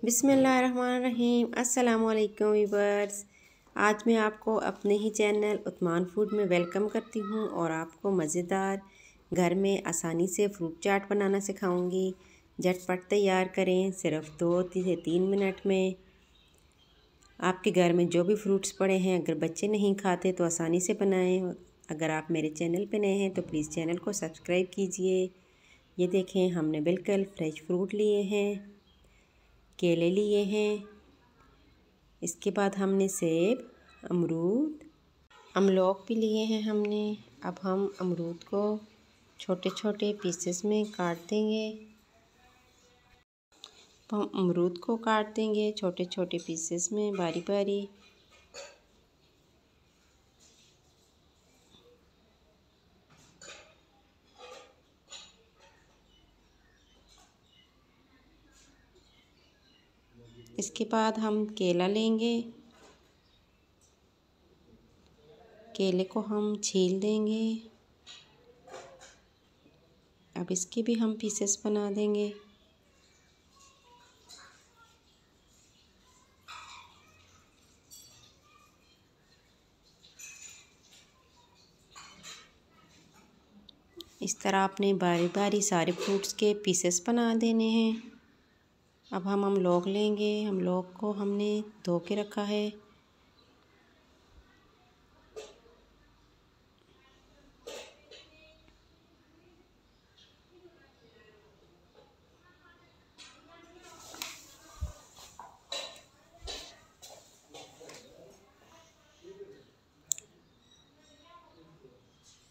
बिस्मिल्लाहिर्रहमानिर्रहीम। अस्सलाम वालेकुम वीवर्स। आज मैं आपको अपने ही चैनल उस्मान फूड में वेलकम करती हूँ और आपको मज़ेदार घर में आसानी से फ्रूट चाट बनाना सिखाऊंगी। झटपट तैयार करें, सिर्फ 2 से 3 मिनट में। आपके घर में जो भी फ्रूट्स पड़े हैं, अगर बच्चे नहीं खाते तो आसानी से बनाएं। अगर आप मेरे चैनल पे नए हैं तो प्लीज़ चैनल को सब्सक्राइब कीजिए। ये देखें, हमने बिल्कुल फ्रेश फ्रूट लिए हैं, केले लिए हैं। इसके बाद हमने सेब, अमरूद, अमलोक भी लिए हैं हमने। अब हम अमरूद को छोटे छोटे पीसेस में काट देंगे। हम अमरूद को काट देंगे छोटे छोटे पीसेस में बारी बारी। इसके बाद हम केला लेंगे। केले को हम छील देंगे। अब इसके भी हम पीसेस बना देंगे। इस तरह आपने बारी बारी सारे फ्रूट्स के पीसेस बना देने हैं। अब हम अमलोक लेंगे। अमलोक को हमने धो के रखा है।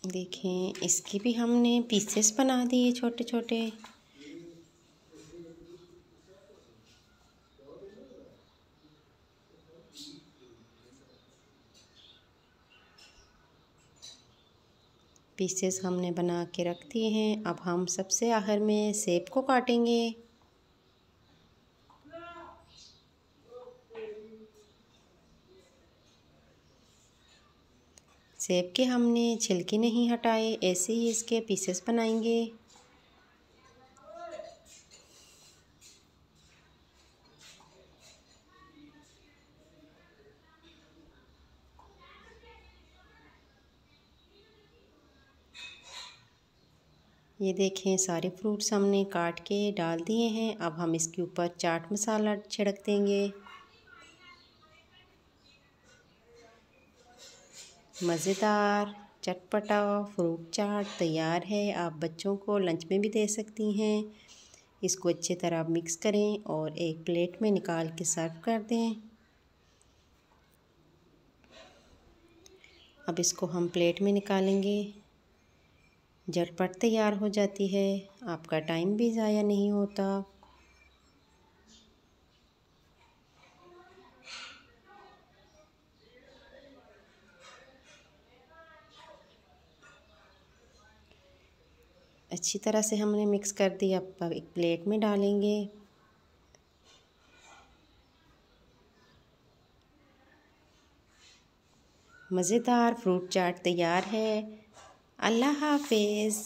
देखें, इसके भी हमने पीसेस बना दिए छोटे छोटे। पीसेस हमने बना के रख दिए हैं। अब हम सबसे आखिर में सेब को काटेंगे। सेब के हमने छिलके नहीं हटाए, ऐसे ही इसके पीसेस बनाएंगे। ये देखें, सारे फ्रूट्स हमने काट के डाल दिए हैं। अब हम इसके ऊपर चाट मसाला छिड़क देंगे। मज़ेदार चटपटा फ्रूट चाट तैयार है। आप बच्चों को लंच में भी दे सकती हैं। इसको अच्छी तरह मिक्स करें और एक प्लेट में निकाल के सर्व कर दें। अब इसको हम प्लेट में निकालेंगे। झटपट तैयार हो जाती है, आपका टाइम भी ज़ाया नहीं होता। अच्छी तरह से हमने मिक्स कर दिया। अब एक प्लेट में डालेंगे। मज़ेदार फ्रूट चाट तैयार है। अल्लाह हाफ़िज़।